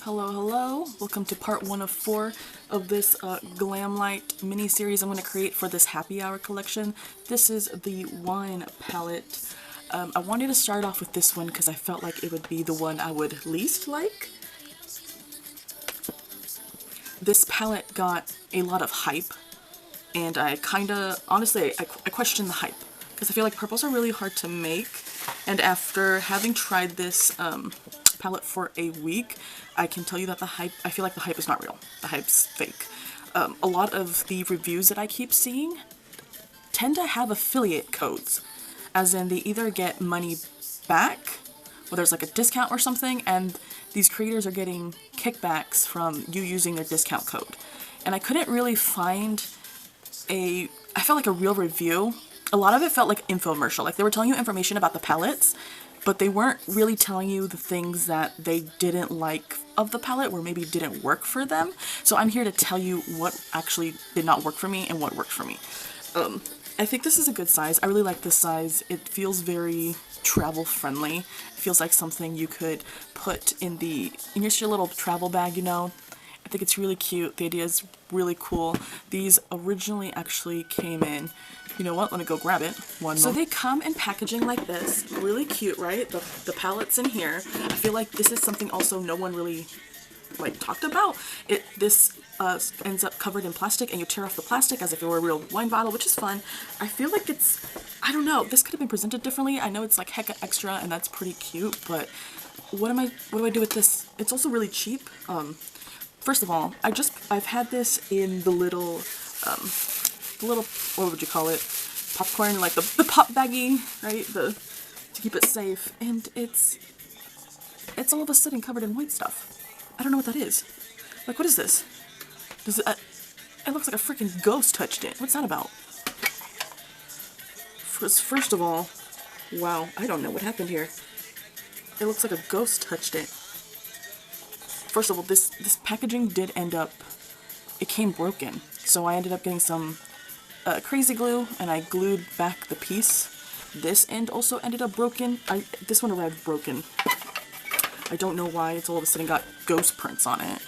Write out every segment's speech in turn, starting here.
Hello, hello. Welcome to part 1 of 4 of this Glamlite mini-series I'm going to create for this happy hour collection. This is the wine palette. I wanted to start off with this one because I felt like it would be the one I would least like. This palette got a lot of hype, and I honestly, I questioned the hype because I feel like purples are really hard to make, and after having tried this palette for a week, I can tell you that I feel like the hype is not real. The hype's fake. A lot of the reviews that I keep seeing tend to have affiliate codes, as in they either get money back, or there's like a discount or something, and these creators are getting kickbacks from you using their discount code. And I couldn't really find I felt like a real review. A lot of it felt like infomercial, like they were telling you information about the palettes, but they weren't really telling you the things that they didn't like of the palette or maybe didn't work for them. So I'm here to tell you what actually did not work for me and what worked for me. I think this is a good size. I really like this size. It feels very travel friendly. It feels like something you could put in just your little travel bag, you know. I think it's really cute. The idea is really cool. These originally actually came in, you know what, let me go grab it. So they come in packaging like this. Really cute, right? The palette's in here. I feel like this is something also no one really talked about. This ends up covered in plastic, and you tear off the plastic as if it were a real wine bottle, which is fun. I feel like I don't know, this could have been presented differently. I know it's like hecka extra and that's pretty cute, but what do I do with this? It's also really cheap. First of all, I've had this in the little, what would you call it? Popcorn, like the pop baggie, right? To keep it safe. And it's all of a sudden covered in white stuff. I don't know what that is. Like, what is this? It looks like a freaking ghost touched it. What's that about? First of all, wow, I don't know what happened here. It looks like a ghost touched it. First of all, this packaging did end up, it came broken. So I ended up getting some crazy glue, and I glued back the piece. This end also ended up broken. This one arrived broken. I don't know why it's all of a sudden got ghost prints on it,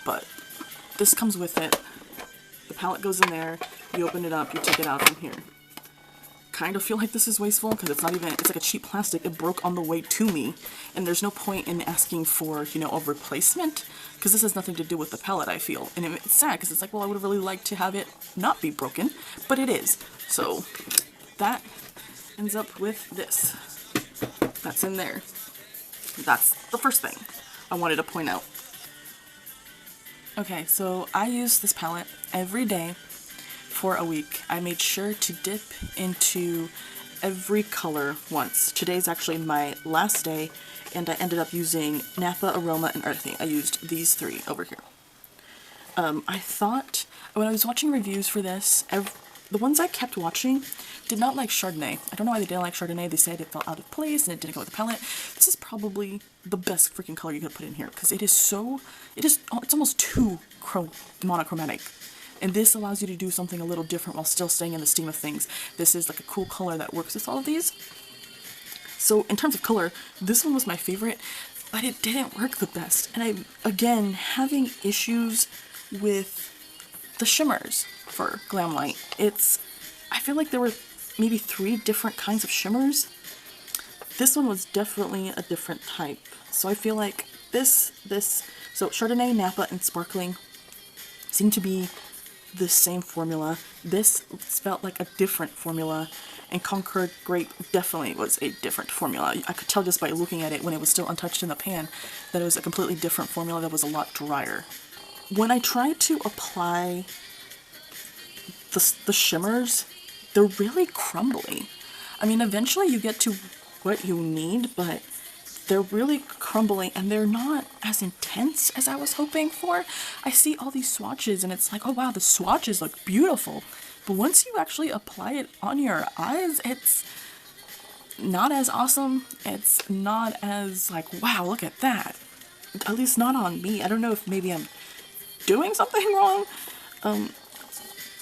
but this comes with it. The palette goes in there, you open it up, you take it out from here. Kind of feel like this is wasteful because it's like a cheap plastic. It broke on the way to me, and there's no point in asking for, you know, a replacement because this has nothing to do with the palette, I feel. And it's sad because it's like, well, I would have really liked to have it not be broken, but it is. So that ends up with this. That's in there. That's the first thing I wanted to point out. Okay, so I use this palette every day for a week. I made sure to dip into every color once. Today's actually my last day, and I ended up using Napa, Aroma, and Earthy. I used these three over here. I thought, when I was watching reviews for this, the ones I kept watching did not like Chardonnay. I don't know why they didn't like Chardonnay. They said it felt out of place and it didn't go with the palette. This is probably the best freaking color you could put in here because it's almost too monochromatic. And this allows you to do something a little different while still staying in the steam of things. This is like a cool color that works with all of these. So in terms of color, this one was my favorite, but it didn't work the best. And I'm, again, having issues with the shimmers for Glamlite. I feel like there were maybe 3 different kinds of shimmers. This one was definitely a different type. So I feel like so Chardonnay, Napa, and Sparkling seem to be the same formula. This felt like a different formula, and Concord Grape definitely was a different formula. I could tell just by looking at it when it was still untouched in the pan that it was a completely different formula that was a lot drier. When I tried to apply the shimmers, they're really crumbly. I mean, eventually you get to what you need, but they're really crumbly and they're not as intense as I was hoping for. I see all these swatches and it's like, oh wow, the swatches look beautiful. But once you actually apply it on your eyes, it's not as awesome. It's not as like, wow, look at that. At least not on me. I don't know if maybe I'm doing something wrong.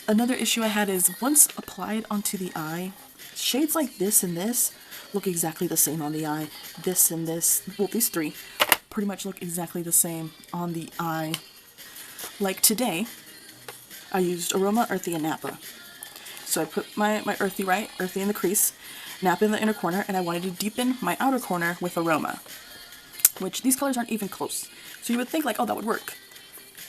Another issue I had is once applied onto the eye, shades like this and this look exactly the same on the eye. This and this, well, these 3 pretty much look exactly the same on the eye. Like today, I used Aroma, Earthy, and Napa. So I put my Earthy in the crease, Napa in the inner corner, and I wanted to deepen my outer corner with Aroma, which these colors aren't even close. So you would think like, oh, that would work.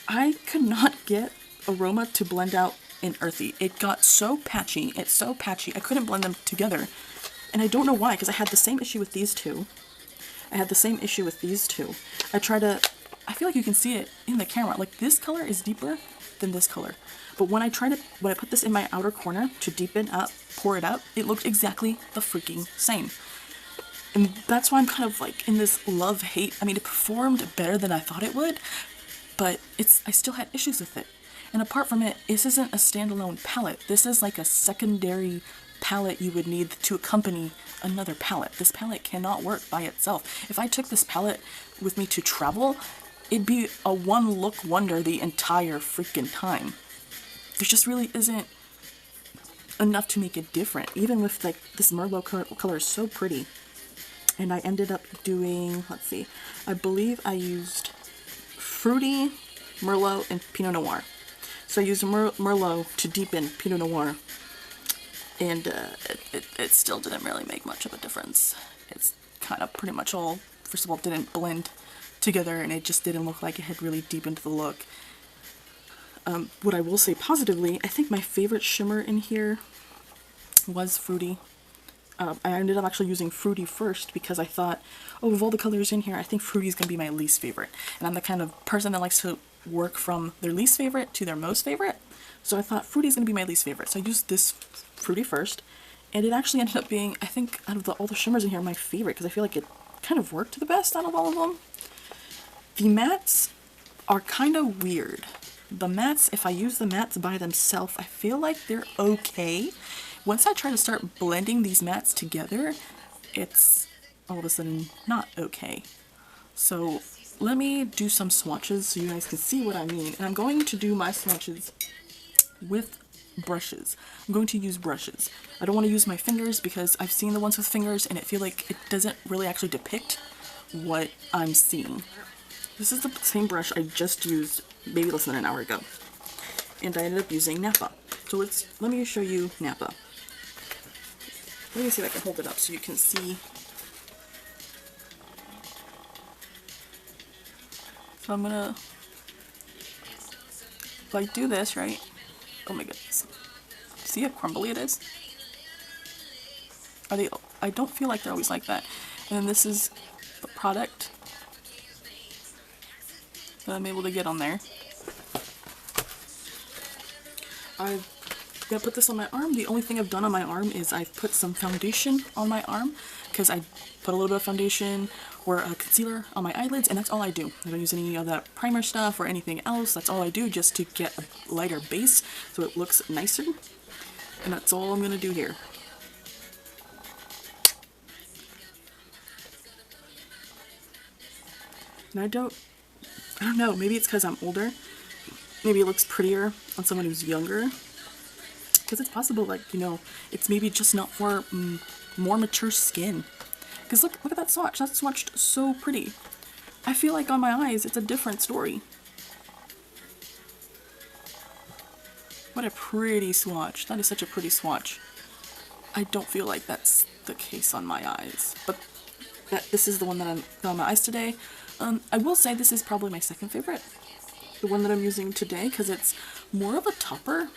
I could not get Aroma to blend out in Earthy. It got so patchy. It's so patchy. I couldn't blend them together. And I don't know why, because I had the same issue with these two. I feel like you can see it in the camera. Like, this color is deeper than this color. But when I put this in my outer corner to deepen up, pour it up, it looked exactly the freaking same. And that's why I'm kind of like in this love-hate. I mean, it performed better than I thought it would, but I still had issues with it. And apart from it, this isn't a standalone palette. This is like a secondary palette you would need to accompany another palette. This palette cannot work by itself. If I took this palette with me to travel, it'd be a one-look wonder the entire freaking time. There just really isn't enough to make it different. Even with like this Merlot color is so pretty. And I ended up doing, let's see, I believe I used Fruity, Merlot, and Pinot Noir. So I used Merlot to deepen Pinot Noir. And it still didn't really make much of a difference. It's kind of pretty much all, first of all, didn't blend together, and it just didn't look like it had really deepened the look. What I will say positively, I think my favorite shimmer in here was Fruity. I ended up actually using Fruity first because I thought, oh, of all the colors in here, I think Fruity is going to be my least favorite. And I'm the kind of person that likes to work from their least favorite to their most favorite. So I thought Fruity is going to be my least favorite. So I used this Fruity first, and it actually ended up being, I think, out of all the shimmers in here, my favorite, because I feel like it kind of worked the best out of all of them. The mattes are kind of weird. The mattes, if I use the mattes by themselves, I feel like they're okay. Once I try to start blending these mattes together, it's all of a sudden not okay. So let me do some swatches so you guys can see what I mean. And I'm going to do my swatches with brushes. I'm going to use brushes. I don't want to use my fingers because I've seen the ones with fingers and I feel like it doesn't really actually depict what I'm seeing. This is the same brush I just used maybe less than an hour ago. And I ended up using Napa. So let me show you Napa. Let me see if I can hold it up so you can see. So I'm gonna, if I do this, right? Oh my goodness. See how crumbly it is? I don't feel like they're always like that. And then this is the product that I'm able to get on there. I'm gonna put this on my arm. The only thing I've done on my arm is I've put some foundation on my arm because I put a little bit of foundation or a concealer on my eyelids, and that's all I do. I don't use any of that primer stuff or anything else. That's all I do just to get a lighter base so it looks nicer. And that's all I'm gonna do here. And I don't know, maybe it's because I'm older. Maybe it looks prettier on someone who's younger. Because it's possible, like, you know, it's maybe just not for more mature skin. Because look at that swatch. That's swatched so pretty. I feel like on my eyes, it's a different story. What a pretty swatch. That is such a pretty swatch. I don't feel like that's the case on my eyes. But this is the one that I'm on my eyes today. I will say this is probably my second favorite. The one that I'm using today, because it's more of a topper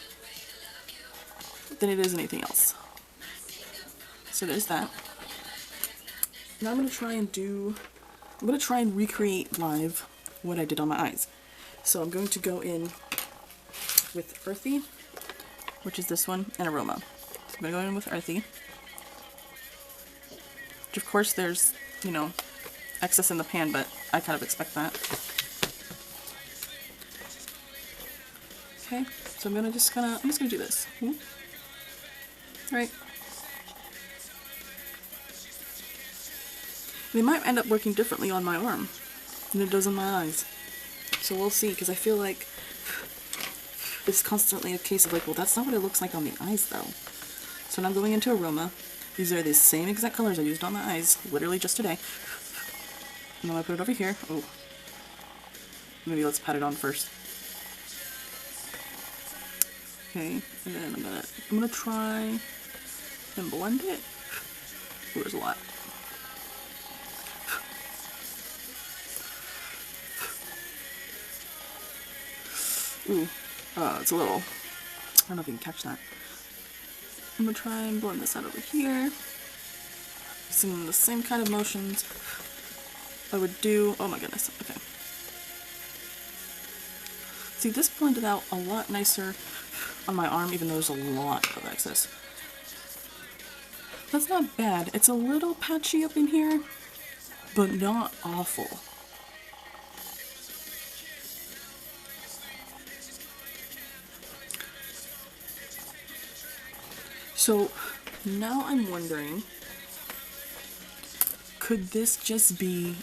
than it is anything else. So there's that. Now I'm going to try and recreate live what I did on my eyes. So I'm going to go in with Earthy, which is this one, and Aroma. So I'm going to go in with Earthy. Which of course there's, you know, excess in the pan, but I kind of expect that. Okay, so I'm just gonna do this. Right. They might end up working differently on my arm than it does on my eyes. So we'll see, because I feel like it's constantly a case of like, well, that's not what it looks like on the eyes though. So now I'm going into Aroma. These are the same exact colors I used on my eyes, literally just today. And then I put it over here. Oh, maybe let's pat it on first. Okay, and then I'm gonna try and blend it. Ooh, there's a lot. Ooh, it's a little, I don't know if you can catch that. I'm gonna try and blend this out over here. Using the same kind of motions I would do, oh my goodness, okay. See, this blended out a lot nicer on my arm, even though there's a lot of excess. That's not bad. It's a little patchy up in here, but not awful. So now I'm wondering, could this just be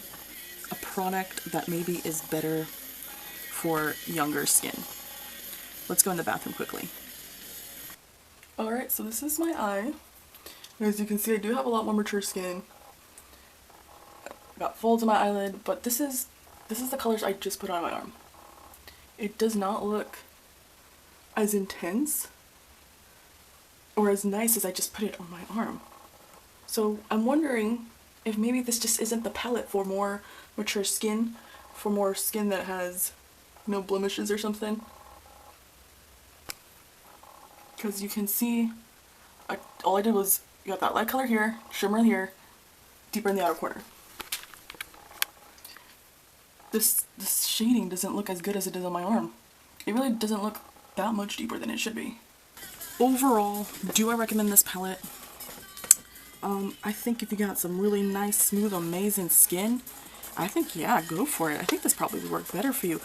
a product that maybe is better for younger skin? Let's go in the bathroom quickly. Alright, so this is my eye. As you can see, I do have a lot more mature skin. I got folds on my eyelid, but this is the colors I just put on my arm. It does not look as intense or as nice as I just put it on my arm. So I'm wondering if maybe this just isn't the palette for more mature skin, for more skin that has no blemishes or something. Because you can see, all I did was, you got that light color here, shimmer here, deeper in the outer corner. This shading doesn't look as good as it does on my arm. It really doesn't look that much deeper than it should be. Overall, do I recommend this palette? I think if you got some really nice, smooth, amazing skin, I think, yeah, go for it. I think this probably would work better for you.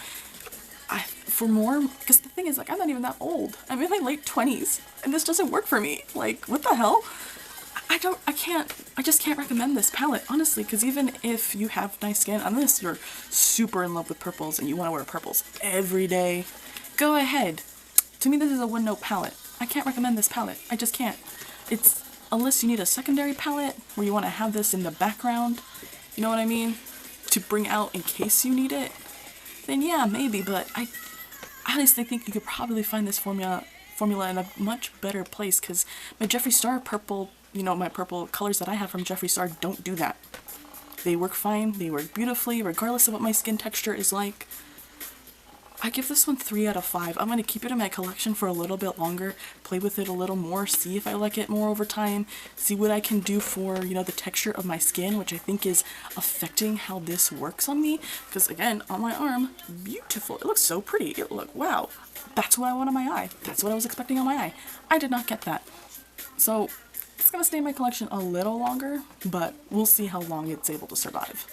For more, because the thing is, like, I'm not even that old. I'm in my late 20s, and this doesn't work for me. Like, what the hell? I just can't recommend this palette, honestly, because even if you have nice skin, unless you're super in love with purples and you want to wear purples every day, go ahead. To me, this is a one-note palette. I can't recommend this palette. I just can't. It's, unless you need a secondary palette where you want to have this in the background, you know what I mean? To bring out in case you need it, then yeah, maybe, but I honestly think you could probably find this formula in a much better place, because my Jeffree Star purple, you know, my purple colors that I have from Jeffree Star don't do that. They work fine, they work beautifully, regardless of what my skin texture is like. I give this one 3 out of 5. I'm going to keep it in my collection for a little bit longer, play with it a little more, see if I like it more over time, see what I can do for, you know, the texture of my skin, which I think is affecting how this works on me. Because again, on my arm, beautiful. It looks so pretty. Wow, that's what I want on my eye. That's what I was expecting on my eye. I did not get that. So it's going to stay in my collection a little longer, but we'll see how long it's able to survive.